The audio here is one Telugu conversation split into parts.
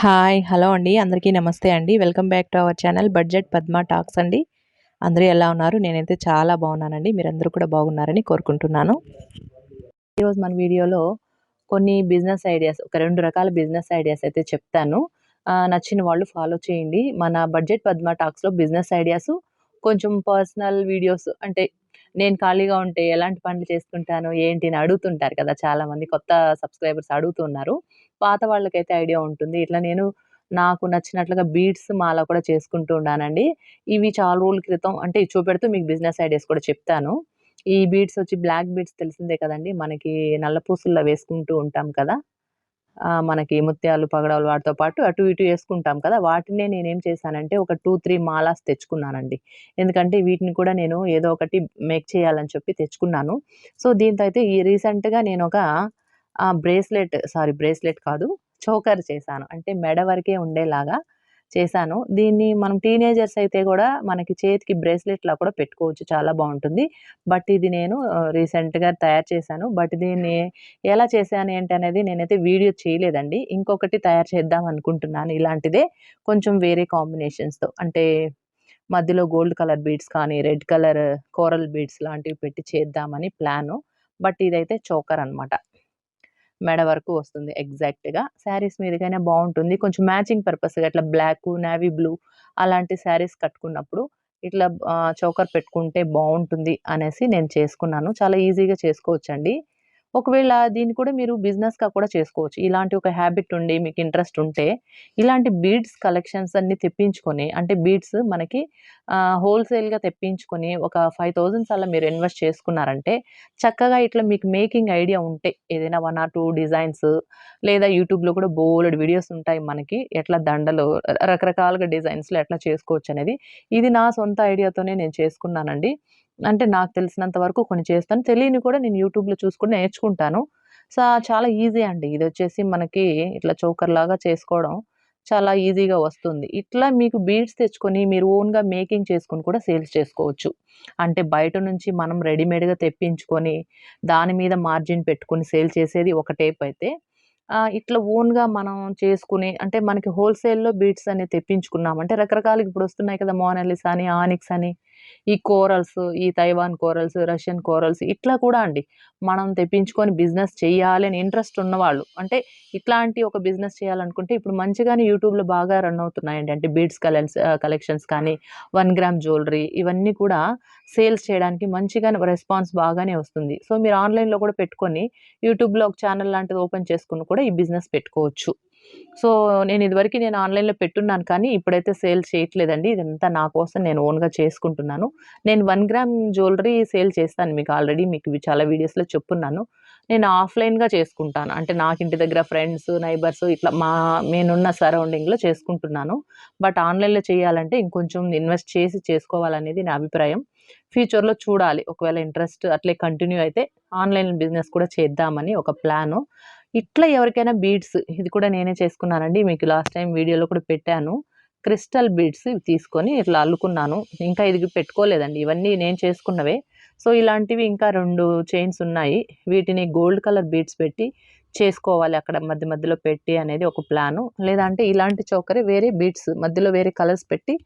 హాయ్! హలో అండి. అందరికీ నమస్తే అండి. Welcome back to our channel budget Padma talks అండి. అందరూ ఎలా ఉన్నారు? నేనైతే చాలా బాగున్నానండి. మీరందరూ కూడా బాగున్నారని కోరుకుంటున్నాను. ఈరోజు మన వీడియోలో కొన్ని బిజినెస్ ఐడియాస్, ఒక 2 రకాల బిజినెస్ ఐడియాస్ అయితే చెప్తాను. నచ్చిన వాళ్ళు ఫాలో చేయండి. మన బడ్జెట్ పద్మ టాక్స్‌లో బిజినెస్ ఐడియాసు, కొంచెం పర్సనల్ వీడియోస్ అంటే నేను ఖాళీగా ఉంటే ఎలాంటి పనులు చేస్తుంటాను, ఏంటి అని అడుగుతుంటారు కదా! చాలామంది కొత్త సబ్స్క్రైబర్స్ అడుగుతున్నారు. పాత వాళ్ళకైతే ఐడియా ఉంటుంది. ఇట్లా నేను నాకు నచ్చినట్లుగా బీడ్స్ మాల కూడా చేసుకుంటూ ఉన్నానండి. ఇవి చాలా రోజుల క్రితం అంటే ఇవి చూపెడుతూ మీకు బిజినెస్ ఐడియాస్ కూడా చెప్తాను. ఈ బీడ్స్ వచ్చి బ్లాక్ బీడ్స్ తెలిసిందే కదండీ! మనకి నల్ల పూసల్లో వేసుకుంటూ ఉంటాం కదా! మనకి ముత్యాలు, పగడాలు వాటితో పాటు అటు ఇటు యేసుకుంటాం కదా! వాటినే నేనేం చేశానంటే ఒక 2, 3 మాలాస్ తెచ్చుకున్నానండి. ఎందుకంటే వీటిని కూడా నేను ఏదో ఒకటి మేక్ చేయాలని చెప్పి తెచ్చుకున్నాను. సో, దీంతో అయితే ఈ రీసెంట్‌గా నేనొక బ్రేస్లెట్ కాదు. చోకర్ చేశాను. అంటే మెడ వరకే ఉండేలాగా చేశాను. దీన్ని మనం టీనేజర్స్ అయితే గూడా మనకి చేతికి బ్రేస్లెట్‌లా కూడా పెట్టుకోవచ్చు. చాలా బావుంటుంది. బట్ ఇది నేను రీసెంట్‌గా తయారు చేశాను. బట్ దీన్ని ఎలా చేశాను ఏంటనేది నేనైతే వీడియో చేయలేదండి. ఇంకొకటి తయారు చేద్దాం అనుకుంటున్నాను ఇలాంటిదే. కొంచెం వేరే కాంబినేషన్స్‌తో. అంటే మధ్యలో గోల్డ్ కలర్ బీడ్స్ కానీ, రెడ్ కలర్ కోరల్ బీడ్స్ లాంటివి పెట్టి చేద్దామని ప్లాను. బట్ ఇదైతే చోకర్ అనమాట. మెడ వరకు వస్తుంది ఎగ్జాక్ట్‌గా. శారీస్ మీదకైనా బావుంటుంది. కొంచెం మ్యాచింగ్ పర్పస్‌గా ఇట్లా బ్లాకు, నేవీ బ్లూ అలాంటి శారీస్ కట్టుకున్నప్పుడు ఇట్లా చోకర్ పెట్టుకుంటే బావుంటుంది అనేసి నేను చేసుకున్నాను. చాలా ఈజీగా చేసుకోవచ్చండి. ఒకవేళ దీన్ని కూడా మీరు బిజినెస్‌గా కూడా చేసుకోవచ్చు. ఇలాంటి ఒక హాబిట్ ఉండి మీకు ఇంట్రెస్ట్ ఉంటే, ఇలాంటి బీడ్స్ కలెక్షన్స్ అన్నీ తెప్పించుకొని అంటే బీడ్స్ మనకి హోల్‌సేల్‌గా తెప్పించుకొని ఒక 5000 అలా మీరు ఇన్వెస్ట్ చేసుకున్నారంటే, చక్కగా ఇట్లా మీకు మేకింగ్ ఐడియా ఉంటే ఏదైనా 1 ఆర్ 2 డిజైన్స్ లేదా యూట్యూబ్‌లో కూడా బోలెడు వీడియోస్ ఉంటాయి మనకి. ఎట్లా దండలు రకరకాలుగా డిజైన్స్‌లో ఎట్లా చేసుకోవచ్చనేది. ఇది నా సొంత ఐడియాతోనే నేను చేసుకున్నానండి. అంటే నాకు తెలిసినంత వరకు కొన్ని చేస్తాను. తెలియనివి కూడా నేను యూట్యూబ్‌లో చూసుకొని నేర్చుకుంటాను. చాలా ఈజీ అండి. ఇదొచ్చేసి మనకి ఇట్లా చోకర్‌లాగా చేసుకోవడం చాలా ఈజీగా వస్తుంది. ఇట్లా మీకు బీడ్స్ తెచ్చుకొని మీరు ఓన్‌గా మేకింగ్ చేసుకొని కూడా సేల్స్ చేసుకోవచ్చు. అంటే బయట నుంచి మనం రెడీమేడ్‌గా తెప్పించుకొని, దాని మీద మార్జిన్ పెట్టుకొని సేల్ చేసేది ఒక టైపయితే, ఇట్లా ఓన్‌గా మనం చేసుకుని అంటే మనకి హోల్‌సేల్‌లో బీడ్స్ అనేవి తెప్పించుకున్నామంటే రకరకాలుగా ఇప్పుడొస్తున్నాయి కదా! మోనాలిసా అని, ఆనిక్స్ అని, ఈ కోరల్స్, ఈ తైవాన్ కోరల్స్, రష్యన్ కోరల్స్ ఇట్లా కూడా అండి. మనం తెప్పించుకొని బిజినెస్ చెయ్యాలి అని ఇంట్రెస్ట్ ఉన్నవాళ్ళు అంటే ఇట్లాంటి ఒక బిజినెస్ చేయాలనుకుంటే ఇప్పుడు మంచిగానే యూట్యూబ్‌లో బాగా రన్ అవుతున్నాయండి. అంటే బీడ్స్ కలెక్షన్స్ కానీ, 1 గ్రామ్ జ్యువెలరీ ఇవన్నీ కూడా సేల్స్ చేయడానికి మంచిగానే రెస్పాన్స్ బాగానే వస్తుంది. సో, మీరు ఆన్‌లైన్‌లో కూడా పెట్టుకొని యూట్యూబ్‌లో ఒక ఛానెల్ లాంటిది ఓపెన్ చేసుకొని కూడా ఈ బిజినెస్ పెట్టుకోవచ్చు. సో, నేను ఆన్‌లైన్‌లో పెట్టున్నాను కానీ, ఇప్పుడైతే సేల్ చేయట్లేదండి. ఇదంతా నా కోసం నేను ఓన్‌గా చేసుకుంటున్నాను. నేను 1 గ్రామ్ జ్యువెలరీ సేల్ చేస్తాను. మీకు ఇవి చాలా వీడియోస్‌లో చెప్పున్నాను. నేను ఆఫ్‌లైన్‌గా చేసుకుంటాను. అంటే నాకు ఇంటి దగ్గర ఫ్రెండ్స్, నైబర్స్ ఇట్లా నేనున్న సరౌండింగ్‌లో చేసుకుంటున్నాను. బట్ ఆన్‌లైన్‌లో చేయాలంటే ఇంకొంచెం ఇన్వెస్ట్ చేసి చేసుకోవాలనేది నా అభిప్రాయం. ఫ్యూచర్‌లో చూడాలి. ఒకవేళ ఇంట్రెస్ట్ అట్లే కంటిన్యూ అయితే ఆన్‌లైన్ బిజినెస్ కూడా చేద్దామని ఒక ప్లాను. ఇట్లా ఎవరికైనా బీడ్స్ ఇది కూడా నేనే చేసుకున్నానండి. మీకు లాస్ట్ టైమ్ వీడియోలో కూడా పెట్టాను. క్రిస్టల్ బీడ్స్ ఇవి తీసుకొని ఇట్లా అల్లుకున్నాను. ఇంకా ఇది పెట్టుకోలేదండి. ఇవన్నీ నేను చేసుకున్నవే. సో, ఇలాంటివి ఇంకా 2 చైన్స్ ఉన్నాయి. వీటిని గోల్డ్ కలర్ బీడ్స్ పెట్టి చేసుకోవాలి అక్కడ మధ్య మధ్యలో పెట్టి అనేది ఒక ప్లాను. లేదంటే ఇలాంటి చోకరే వేరే బీడ్స్ మధ్యలో వేరే కలర్స్ పెట్టి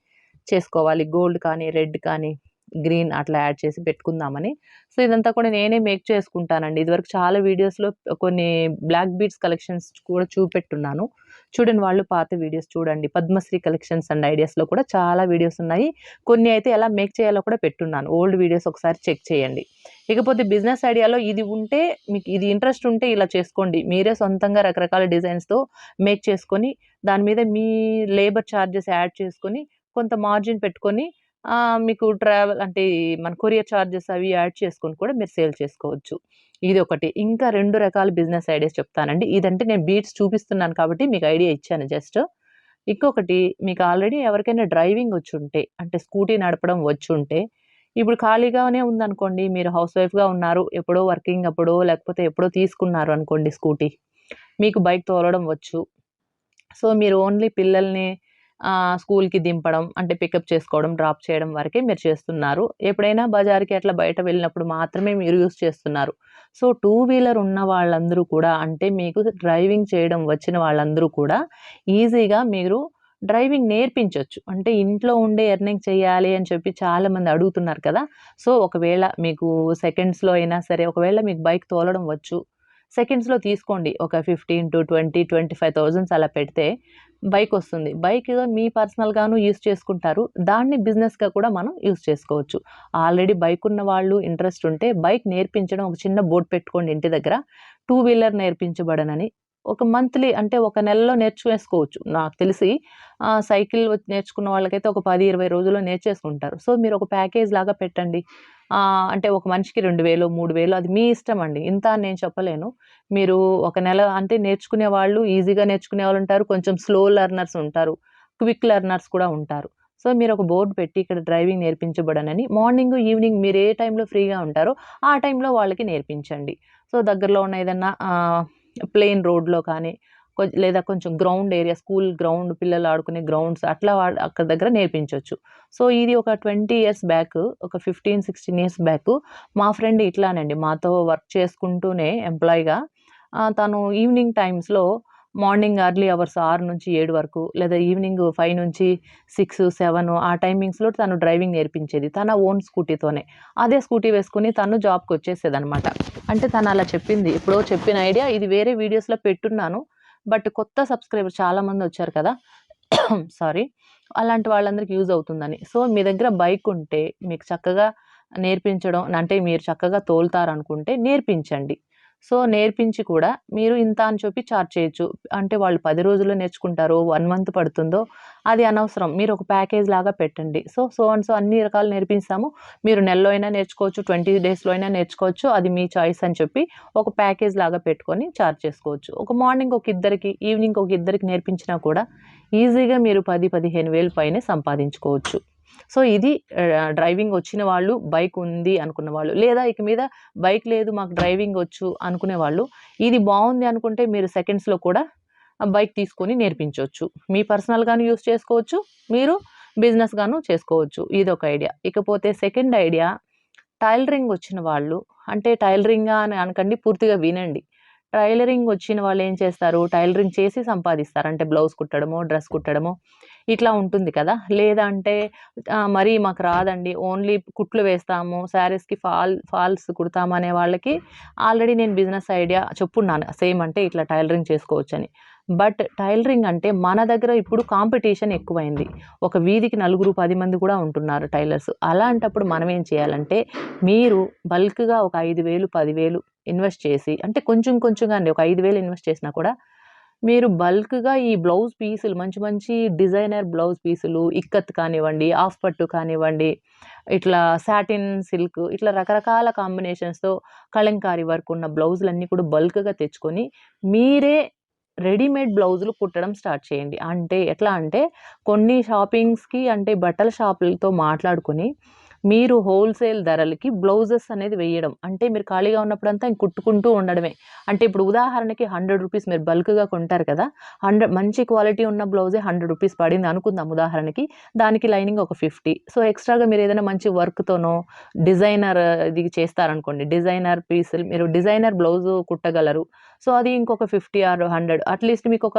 చేసుకోవాలి. గోల్డ్ కానీ, రెడ్ కానీ, గ్రీన్ అట్లా యాడ్ చేసి పెట్టుకుందామని. సో, ఇదంతా కూడా నేనే మేక్ చేసుకుంటానండి. ఇదివరకు చాలా వీడియోస్‌లో కొన్ని బ్లాక్ బీడ్స్ కలెక్షన్స్ కూడా చూపెట్టున్నాను. చూడని వాళ్ళు పాత వీడియోస్ చూడండి. పద్మశ్రీ కలెక్షన్స్ అండ్ ఐడియాస్‌లో కూడా చాలా వీడియోస్ ఉన్నాయి. కొన్ని అయితే ఎలా మేక్ చేయాలో కూడా పెట్టున్నాను. ఓల్డ్ వీడియోస్ ఒకసారి చెక్ చేయండి. ఇకపోతే బిజినెస్ ఐడియాలో ఇది ఉంటే మీకు ఇది ఇంట్రెస్ట్ ఉంటే ఇలా చేసుకోండి. మీరే సొంతంగా రకరకాల డిజైన్స్‌తో మేక్ చేసుకొని దాని మీద మీ లేబర్ చార్జెస్ యాడ్ చేసుకొని కొంత మార్జిన్ పెట్టుకొని మీకు ట్రావెల్ అంటే మన కొరియర్ చార్జెస్ అవి యాడ్ చేసుకొని కూడా మీరు సేల్ చేసుకోవచ్చు. ఇదొకటి. ఇంకా 2 రకాల బిజినెస్ ఐడియాస్ చెప్తానండి. ఇదంటే నేను బీట్స్ చూపిస్తున్నాను కాబట్టి మీకు ఐడియా ఇచ్చాను జస్ట్. ఇంకొకటి మీకు ఆల్రెడీ ఎవరికైనా డ్రైవింగ్ వచ్చుంటే అంటే స్కూటీ నడపడం వచ్చుంటే, ఇప్పుడు ఖాళీగానే ఉందనుకోండి మీరు హౌస్ వైఫ్‌గా ఉన్నారు. ఎప్పుడో వర్కింగ్ అప్పుడో లేకపోతే ఎప్పుడో తీసుకున్నారు అనుకోండి స్కూటీ. మీకు బైక్ తోలడం వచ్చు. సో, మీరు ఓన్లీ పిల్లల్ని స్కూల్‌కి దింపడం, అంటే పికప్ చేసుకోవడం, డ్రాప్ చేయడం వరకే మీరు చేస్తున్నారు. ఎప్పుడైనా బజార్‌కి అట్లా బయట వెళ్ళినప్పుడు మాత్రమే మీరు యూజ్ చేస్తున్నారు. సో, టూ వీలర్ ఉన్న వాళ్ళందరూ కూడా అంటే మీకు డ్రైవింగ్ చేయడం వచ్చిన వాళ్ళందరూ కూడా ఈజీగా మీరు డ్రైవింగ్ నేర్పించొచ్చు. అంటే ఇంట్లో ఉండే ఎర్నింగ్ చేయాలి అని చెప్పి చాలామంది అడుగుతున్నారు కదా! సో, ఒకవేళ మీకు సెకండ్స్‌లో అయినా సరే ఒకవేళ మీకు బైక్ తోలడం వచ్చు. సెకండ్స్‌లో తీసుకోండి. ఒక 15,000-25,000 అలా పెడితే బైకొస్తుంది. బైక్ మీ పర్సనల్‌గాను యూజ్ చేసుకుంటారు. దాన్ని బిజినెస్‌గా కూడా మనం యూజ్ చేసుకోవచ్చు. ఆల్రెడీ బైక్ ఉన్న వాళ్ళు ఇంట్రెస్ట్ ఉంటే బైక్ నేర్పించడం ఒక చిన్న బోర్డ్ పెట్టుకోండి ఇంటి దగ్గర. టూ వీలర్ నేర్పించబడనని. ఒక మంత్లీ అంటే ఒక నెలలో నేర్చుకేసుకోవచ్చు. నాకు తెలిసి సైకిల్ నేర్చుకున్న వాళ్ళకైతే ఒక 10, 20 రోజుల్లో నేర్చేసుకుంటారు. సో, మీరు ఒక ప్యాకేజ్ లాగా పెట్టండి. అంటే ఒక మనిషికి 2000, 3000 అది మీ ఇష్టం అండి. ఇంత అని నేను చెప్పలేను. మీరు ఒక నెల అంటే నేర్చుకునే వాళ్ళు ఈజీగా నేర్చుకునే వాళ్ళుంటారు. కొంచెం స్లో లెర్నర్స్ ఉంటారు. క్విక్ లెర్నర్స్ కూడా ఉంటారు. సో, మీరొక బోర్డ్ పెట్టి ఇక్కడ డ్రైవింగ్ నేర్పించబడనని మార్నింగు, ఈవినింగ్ మీరు ఏ టైంలో ఫ్రీగా ఉంటారో ఆ టైంలో వాళ్ళకి నేర్పించండి. సో, దగ్గరలో ఉన్న ఏదన్నా ప్లెయిన్ రోడ్‌లో కానీ లేదా కొంచెం గ్రౌండ్ ఏరియా స్కూల్ గ్రౌండ్ పిల్లలు ఆడుకునే గ్రౌండ్స్ అట్లా అక్కడ దగ్గర నేర్పించొచ్చు. సో, ఇది ఒక 20 ఇయర్స్ బ్యాక్ ఒక 15, 16 ఇయర్స్ బ్యాక్ మా ఫ్రెండ్ ఇట్లానండి మాతో వర్క్ చేసుకుంటూనే ఎంప్లాయ్‌గా తను ఈవినింగ్ టైమ్స్‌లో మార్నింగ్ ఎర్లీ అవర్స్ 6-7 వరకు లేదా ఈవినింగ్ 5-6, 7 ఆ టైమింగ్స్‌లో తను డ్రైవింగ్ నేర్పించేది. తన ఓన్ స్కూటీతోనే. అదే స్కూటీ వేసుకొని తను జాబ్‌కొచ్చేసేదనమాట. అంటే తనలా చెప్పింది. ఎప్పుడో చెప్పిన ఐడియా ఇది వేరే వీడియోస్‌లో పెట్టున్నాను. బట్ కొత్త సబ్‌స్క్రైబర్ చాలామందొచ్చారు కదా! సారీ. అలాంటి వాళ్ళందరికి యూజ్ అవుతుందని. సో, మీ దగ్గర బైక్ ఉంటే మీకు చక్కగా నేర్పించడం అంటే మీరు చక్కగా తోలుతారనుకుంటే నేర్పించండి. సో, నేర్పించి కూడా మీరు ఇంత అని చెప్పి చార్జ్ చేయొచ్చు. అంటే వాళ్ళు 10 రోజుల్లో నేర్చుకుంటారో, 1 మంత్ పడుతుందో అది అనవసరం. మీరు ఒక ప్యాకేజ్ లాగా పెట్టండి. సో అండ్ సో అన్ని రకాలు నేర్పిస్తాము. మీరు నెలలో అయినా నేర్చుకోవచ్చు, 20 డేస్‌లో అయినా నేర్చుకోవచ్చు. అది మీ చాయిస్ అని చెప్పి ఒక ప్యాకేజ్ లాగా పెట్టుకొని చార్జ్ చేసుకోవచ్చు. ఒక మార్నింగ్ ఒక ఇద్దరికి, ఈవినింగ్ ఒక ఇద్దరికి నేర్పించినా కూడా ఈజీగా మీరు 10, 15 వేలు పైనే సంపాదించుకోవచ్చు. సో, ఇది డ్రైవింగ్ వచ్చిన వాళ్ళు, బైక్ ఉంది అనుకున్న వాళ్ళు, లేదా ఇక మీద బైక్ లేదు మాకు డ్రైవింగ్ వచ్చు అనుకునే వాళ్ళు, ఇది బావుంది అనుకుంటే మీరు సెకండ్స్‌లో కూడా బైక్ తీసుకొని నేర్పించొచ్చు. మీ పర్సనల్‌గాను యూజ్ చేసుకోవచ్చు. మీరు బిజినెస్‌గాను చేసుకోవచ్చు. ఇదొక ఐడియా. ఇకపోతే సెకండ్ ఐడియా టైలరింగ్ వచ్చిన వాళ్ళు అంటే టైలరింగా అని అనకండి పూర్తిగా వినండి. టైలరింగ్ వచ్చిన వాళ్ళేం చేస్తారు, టైలరింగ్ చేసి సంపాదిస్తారు. అంటే బ్లౌజ్ కుట్టడమో, డ్రెస్ కుట్టడమో ఇట్లా ఉంటుంది కదా! లేదా అంటే మరీ మాకు రాదండి ఓన్లీ కుట్లు వేస్తాము, శారీస్‌కి ఫాల్స్ కుడతాము అనే వాళ్ళకి ఆల్రెడీ నేను బిజినెస్ ఐడియా చెప్పున్నాను. సేమ్ అంటే ఇట్లా టైలరింగ్ చేసుకోవచ్చని. బట్ టైలరింగ్ అంటే మన దగ్గర ఇప్పుడు కాంపిటీషన్ ఎక్కువైంది. ఒక వీధికి నలుగురు, 10 మంది కూడా ఉంటున్నారు టైలర్స్. అలాంటప్పుడు మనం ఏం చేయాలంటే మీరు బల్క్‌గా ఒక 5,000, 10,000 ఇన్వెస్ట్ చేసి అంటే కొంచెం కొంచెంగా అండి. ఒక 5,000 ఇన్వెస్ట్ చేసినా కూడా మీరు బల్క్‌గా ఈ బ్లౌజ్ పీసులు మంచి మంచి డిజైనర్ బ్లౌజ్ పీసులు ఇక్కత్ కానివ్వండి, హాఫ్ పట్టు కానివ్వండి, ఇట్లా సాటిన్ సిల్క్ ఇట్లా రకరకాల కాంబినేషన్స్‌తో కలంకారీ వర్క్ ఉన్న బ్లౌజులన్నీ కూడా బల్క్‌గా తెచ్చుకొని మీరే రెడీమేడ్ బ్లౌజులు కుట్టడం స్టార్ట్ చేయండి. అంటే ఎట్లా అంటే కొన్ని షాపింగ్స్‌కి అంటే బట్టల షాపులతో మాట్లాడుకొని మీరు హోల్‌సేల్ ధరలకి బ్లౌజెస్ అనేది వేయడం. అంటే మీరు ఖాళీగా ఉన్నప్పుడంతా ఇంక కుట్టుకుంటూ ఉండడమే. అంటే ఇప్పుడు ఉదాహరణకి రూ. 100 మీరు బల్క్‌గా కొంటారు కదా! మంచి క్వాలిటీ ఉన్న బ్లౌజే రూ. 100 పడింది అనుకుందాం ఉదాహరణకి. దానికి లైనింగ్ ఒక 50. సో, ఎక్స్‌ట్రాగా మీరేదైనా మంచి వర్క్‌తోనో డిజైనర్ ఇది చేస్తారనుకోండి. డిజైనర్ పీసులు మీరు డిజైనర్ బ్లౌజు కుట్టగలరు. సో, అది ఇంకొక 50 ఆర్ 100 అట్‌లీస్ట్ మీకొక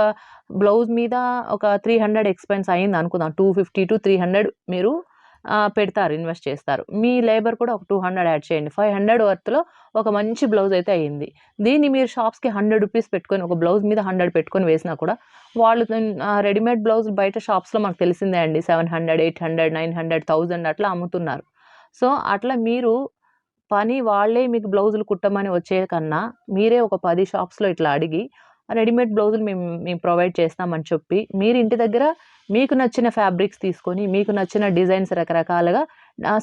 బ్లౌజ్ మీద ఒక 300 ఎక్స్‌పెన్స్ అయిందనుకుందాం. 250-300 మీరు పెడతారు. ఇన్వెస్ట్ చేస్తారు. మీ లేబర్ కూడా ఒక 200 యాడ్ చేయండి. 500 వర్త్‌లో ఒక మంచి బ్లౌజ్ అయితే అయింది. దీన్ని మీరు షాప్స్‌కి రూ. 100 పెట్టుకొని ఒక బ్లౌజ్ మీద 100 పెట్టుకొని వేసినా కూడా వాళ్ళు రెడీమేడ్ బ్లౌజ్ బయట షాప్స్‌లో మనకు తెలిసిందే అండి. 700, 800, 900, 1000 అట్లా అమ్ముతున్నారు. సో, అట్లా మీరు పని వాళ్ళే మీకు బ్లౌజులు కుట్టమని వచ్చే కన్నా, మీరే ఒక 10 షాప్స్‌లో ఇట్లా అడిగి, రెడీమేడ్ బ్లౌజులు మేము ప్రొవైడ్ చేస్తామని చెప్పి, మీరు ఇంటి దగ్గర మీకు నచ్చిన ఫ్యాబ్రిక్స్ తీసుకొని, మీకు నచ్చిన డిజైన్స్ రకరకాలుగా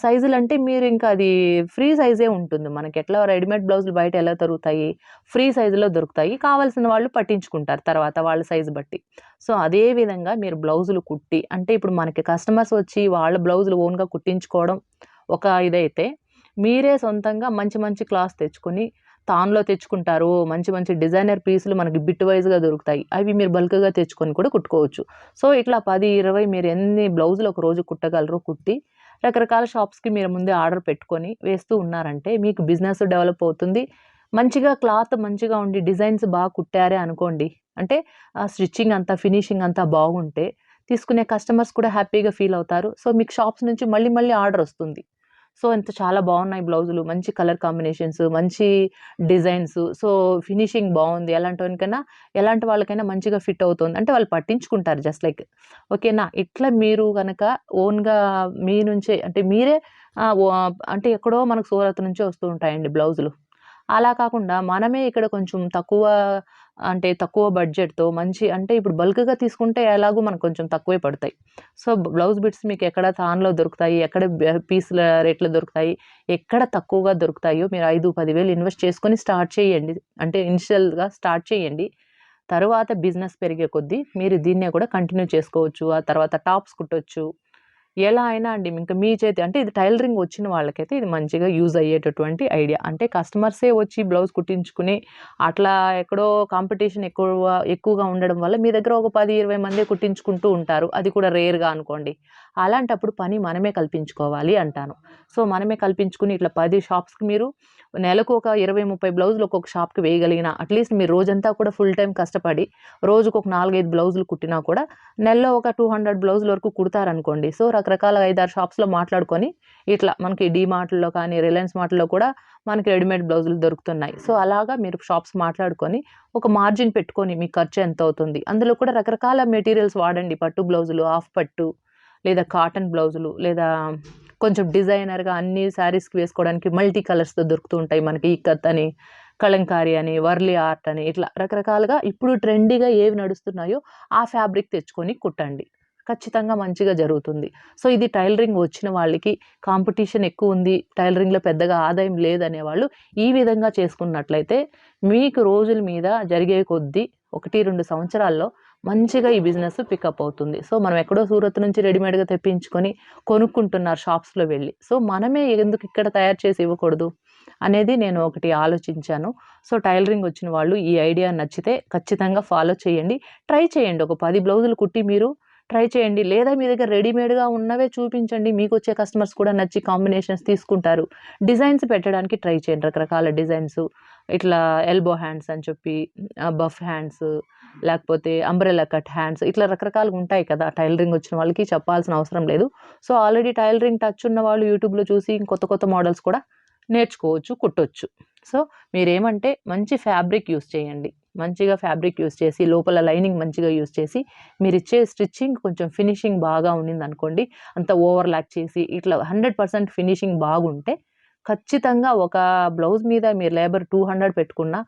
సైజులంటే మీరింక అది ఫ్రీ సైజే ఉంటుంది. మనకెట్లా రెడీమేడ్ బ్లౌజులు బయట ఎలా దొరుకుతాయి? ఫ్రీ సైజులో దొరుకుతాయి. కావాల్సిన వాళ్ళు పట్టించుకుంటారు తర్వాత వాళ్ళ సైజు బట్టి. సో, అదే విధంగా మీరు బ్లౌజులు కుట్టి అంటే ఇప్పుడు మనకి కస్టమర్స్ వచ్చి వాళ్ళ బ్లౌజులు ఓన్‌గా కుట్టించుకోవడం ఒక ఇదైతే, మీరే సొంతంగా మంచి మంచి క్లాత్ తెచ్చుకొని, తాన్‌లో తెచ్చుకుంటారు. మంచి మంచి డిజైనర్ పీసులు మనకి బిట్ వైస్‌గా దొరుకుతాయి. అవి మీరు బల్క్‌గా తెచ్చుకొని కూడా కుట్టుకోవచ్చు. సో, ఇట్లా 10, 20 మీరు ఎన్ని బ్లౌజులు ఒక రోజు కుట్టగలరో కుట్టి, రకరకాల షాప్స్‌కి మీరు ముందే ఆర్డర్ పెట్టుకొని వేస్తూ ఉన్నారంటే, మీకు బిజినెస్ డెవలప్ అవుతుంది. మంచిగా క్లాత్ మంచిగా ఉండి డిజైన్స్ బాగా కుట్టారే అనుకోండి. అంటే స్టిచ్చింగ్ అంతా, ఫినిషింగ్ అంతా బాగుంటే తీసుకునే కస్టమర్స్ కూడా హ్యాపీగా ఫీల్ అవుతారు. సో, మీకు షాప్స్ నుంచి మళ్ళీ మళ్ళీ ఆర్డర్ వస్తుంది. సో, చాలా బాగున్నాయి బ్లౌజులు. మంచి కలర్ కాంబినేషన్స్, మంచి డిజైన్స్. సో, ఫినిషింగ్ బావుంది. ఎలాంటి వాళ్ళకైనా మంచిగా ఫిట్ అవుతుంది. అంటే వాళ్ళు పట్టించుకుంటారు జస్ట్ లైక్. ఓకేనా? ఇట్లా మీరు గనక ఓన్‌గా మీ నుంచే అంటే మీరే అంటే ఎక్కడో మనకు సూరత్ నుంచే వస్తూ ఉంటాయండి బ్లౌజులు. అలా కాకుండా మనమే ఇక్కడ కొంచెం తక్కువ బడ్జెట్‌తో మంచి అంటే ఇప్పుడు బల్క్‌గా తీసుకుంటే ఎలాగో మనకు కొంచెం తక్కువే పడతాయి. సో, బ్లౌజ్ బిట్స్ మీకెక్కడ తాన్‌లో దొరుకుతాయి, ఎక్కడ పీస్‌ల రేట్‌లో దొరుకుతాయి, ఎక్కడ తక్కువగా దొరుకుతాయో మీరు 5, 10,000 ఇన్వెస్ట్ చేసుకొని స్టార్ట్ చేయండి. అంటే ఇనిషియల్‌గా స్టార్ట్ చేయండి. తరువాత బిజినెస్ పెరిగే కొద్దీ మీరు దీన్నే కూడా కంటిన్యూ చేసుకోవచ్చు. ఆ తర్వాత టాప్స్ కుట్టొచ్చు. ఎలా అయినా అండి. ఇంక మీ చేతి అంటే ఇది టైలరింగ్ వచ్చిన వాళ్ళకైతే ఇది మంచిగా యూజ్ అయ్యేటటువంటి ఐడియా. అంటే కస్టమర్సే వచ్చి బ్లౌజ్ కుట్టించుకుని అట్లా ఎక్కడో కాంపిటీషన్ ఎక్కువగా ఉండడం వల్ల మీ దగ్గర ఒక 10, 20 మందే కుట్టించుకుంటూ ఉంటారు. అది కూడా రేర్‌గా అనుకోండి. అలాంటప్పుడు పని మనమే కల్పించుకోవాలి అంటాను. సో, మనమే కల్పించుకుని ఇట్లా 10 షాప్స్‌కి మీరు నెలకు ఒక 20, 30 బ్లౌజులు ఒక్కొక్క షాప్‌కి వేయగలిగిన అట్‌లీస్ట్ మీరు రోజంతా కూడా ఫుల్ టైమ్ కష్టపడి రోజుకొక 4, 5 బ్లౌజులు కుట్టినా కూడా నెలలో ఒక 200 బ్లౌజుల వరకు కుడతారనుకోండి. సో, రకరకాల 5, 6 షాప్స్‌లో మాట్లాడుకొని ఇట్లా మనకి డీమార్ట్‌లో కానీ, రిలయన్స్ మార్ట్‌లో కూడా మనకి రెడీమేడ్ బ్లౌజులు దొరుకుతున్నాయి. సో, అలాగా మీరు షాప్స్ మాట్లాడుకొని ఒక మార్జిన్ పెట్టుకొని మీ ఖర్చు ఎంతవుతుంది. అందులో కూడా రకరకాల మెటీరియల్స్ వాడండి. పట్టు బ్లౌజులు, హాఫ్ పట్టు లేదా కాటన్ బ్లౌజులు లేదా కొంచెం డిజైనర్‌గా అన్ని శారీస్‌కి వేసుకోవడానికి మల్టీ కలర్స్‌తో దొరుకుతూ ఉంటాయి. మనకి ఇక్కత్ అని, కలంకారీ అని, వర్లీ ఆర్ట్ అని ఇట్లా రకరకాలుగా ఇప్పుడు ట్రెండీగా ఏవి నడుస్తున్నాయో ఆ ఫ్యాబ్రిక్ తెచ్చుకొని కుట్టండి. ఖచ్చితంగా మంచిగా జరుగుతుంది. సో, ఇది టైలరింగ్ వచ్చిన వాళ్ళకి కాంపిటీషన్ ఎక్కువుంది. టైలరింగ్‌లో పెద్దగా ఆదాయం లేదనే వాళ్ళు ఈ విధంగా చేసుకున్నట్లయితే మీకు రోజుల మీద జరిగే కొద్దీ 1, 2 సంవత్సరాల్లో మంచిగా ఈ బిజినెస్ పికప్ అవుతుంది. సో, మనం ఎక్కడో సూరత్ నుంచి రెడీమేడ్‌గా తెప్పించుకొని కొనుక్కుంటున్నారు షాప్స్‌లో వెళ్లి. సో, మనమే ఎందుకు ఇక్కడ తయారు చేసి ఇవ్వకూడదు అనేది నేను ఒకటి ఆలోచించాను. సో, టైలరింగ్ వచ్చిన వాళ్ళు ఈ ఐడియా నచ్చితే ఖచ్చితంగా ఫాలో చేయండి. ట్రై చేయండి. ఒక 10 బ్లౌజులు కుట్టి మీరు ట్రై చేయండి. లేదా మీ దగ్గర రెడీమేడ్‌గా ఉన్నవే చూపించండి. మీకొచ్చే కస్టమర్స్ కూడా నచ్చి కాంబినేషన్స్ తీసుకుంటారు. డిజైన్స్ పెట్టడానికి ట్రై చేయండి. రకరకాల డిజైన్స్ ఇట్లా ఎల్బో హ్యాండ్స్ అని చెప్పి, బఫ్ హ్యాండ్స్ లేకపోతే అంబ్రెల్లా కట్ హ్యాండ్స్ ఇట్లా రకరకాలుగా ఉంటాయి కదా! టైలరింగ్ వచ్చిన వాళ్ళకి చెప్పాల్సిన అవసరం లేదు. సో, ఆల్రెడీ టైలరింగ్ టచ్ ఉన్న వాళ్ళు యూట్యూబ్‌లో చూసి కొత్త కొత్త మోడల్స్ కూడా నేర్చుకోవచ్చు, కుట్టొచ్చు. సో, మీరేమంటే మంచి ఫ్యాబ్రిక్ యూజ్ చేయండి. మంచిగా ఫ్యాబ్రిక్ యూజ్ చేసి, లోపల లైనింగ్ మంచిగా యూజ్ చేసి, మీరిచ్చే స్టిచ్చింగ్ కొంచెం ఫినిషింగ్ బాగా ఉండిందనుకోండి, అంత ఓవర్‌లాక్ చేసి ఇట్లా 100% ఫినిషింగ్ బాగుంటే, ఖచ్చితంగా ఒక బ్లౌజ్ మీద మీరు లేబర్ 200 పెట్టుకున్నా,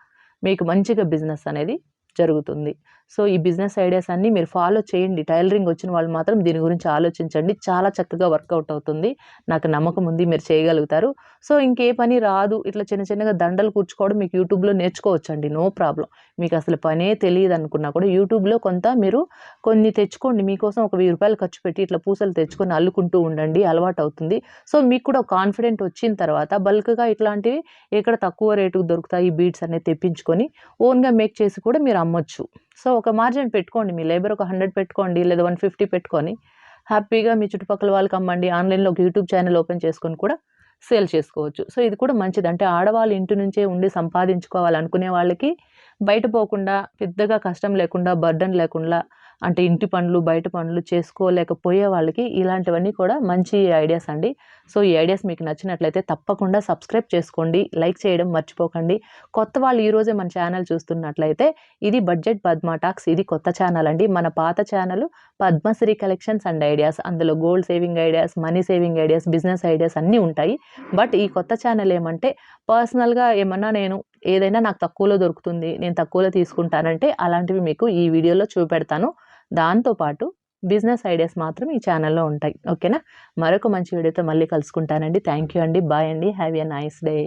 మీకు మంచిగా బిజినెస్ అనేది జరుగుతుంది. సో, ఈ బిజినెస్ ఐడియాస్ అన్నీ మీరు ఫాలో చేయండి. టైలరింగ్ వచ్చిన వాళ్ళు మాత్రం దీని గురించి ఆలోచించండి. చాలా చక్కగా వర్కౌట్ అవుతుంది. నాకు నమ్మకం ఉంది మీరు చేయగలుగుతారు. సో, ఇంకే పని రాదు. ఇట్లా చిన్న చిన్నగా దండలు కూర్చుకోవడం మీకు యూట్యూబ్‌లో నేర్చుకోవచ్చండి. No problem. మీకసలు పనే తెలీదనుకున్నా కూడా యూట్యూబ్‌లో కొన్ని తెచ్చుకోండి. మీకోసం ఒక రూ. 1000 ఖర్చు పెట్టి ఇట్లా పూసలు తెచ్చుకొని అల్లుకుంటూ ఉండండి. అలవాటవుతుంది. సో, మీకు కూడా కాన్ఫిడెంట్ వచ్చిన తర్వాత బల్క్‌గా ఇట్లాంటివి ఎక్కడ తక్కువ రేటుకి దొరుకుతాయి బీడ్స్ అనేది తెప్పించుకొని ఓన్‌గా మేక్ చేసి కూడా మీరు అమ్మొచ్చు. సో, ఒక మార్జిన్ పెట్టుకోండి. మీ లేబర్ ఒక 100 పెట్టుకోండి. లేదా 150 పెట్టుకొని హ్యాపీగా మీ చుట్టుపక్కల వాళ్ళకి అమ్మండి. ఆన్‌లైన్‌లో ఒక యూట్యూబ్ ఛానెల్ ఓపెన్ చేసుకొని కూడా సేల్ చేసుకోవచ్చు. సో, ఇది కూడా మంచిది. అంటే ఆడవాళ్ళు ఇంటి నుంచే ఉండి సంపాదించుకోవాలనుకునే వాళ్ళకి బయట పోకుండా పెద్దగా కష్టం లేకుండా, బర్డెన్ లేకుండా అంటే ఇంటి పనులు, బయట పనులు చేసుకోలేకపోయే వాళ్ళకి ఇలాంటివన్నీ కూడా మంచి ఐడియాస్ అండి. సో, ఈ ఐడియాస్ మీకు నచ్చినట్లయితే తప్పకుండా సబ్స్క్రైబ్ చేసుకోండి. లైక్ చేయడం మర్చిపోకండి. కొత్త వాళ్ళు ఈరోజే మన ఛానెల్ చూస్తున్నట్లయితే ఇది బడ్జెట్ పద్మా టాక్స్. ఇది కొత్త ఛానెల్ అండి. మన పాత channel Padmashri collections and ideas. అందులో gold saving ideas, money saving ideas, business ideas అన్నీ ఉంటాయి. బట్ ఈ కొత్త ఛానెల్ ఏమంటే పర్సనల్‌గా ఏమన్నా ఏదైనా నాకు తక్కువలో దొరుకుతుంది, నేను తక్కువలో తీసుకుంటానంటే అలాంటివి మీకు ఈ వీడియోలో చూపెడతాను. దాంతో పాటు బిజినెస్ ఐడియాస్ మాత్రం ఈ ఛానెల్‌లో ఉంటాయి. ఓకేనా? మరొక మంచి వీడియోతో మళ్ళీ కలుసుకుంటానండి. థాంక్ యూ అండి. బాయ్ అండి. Have a nice day.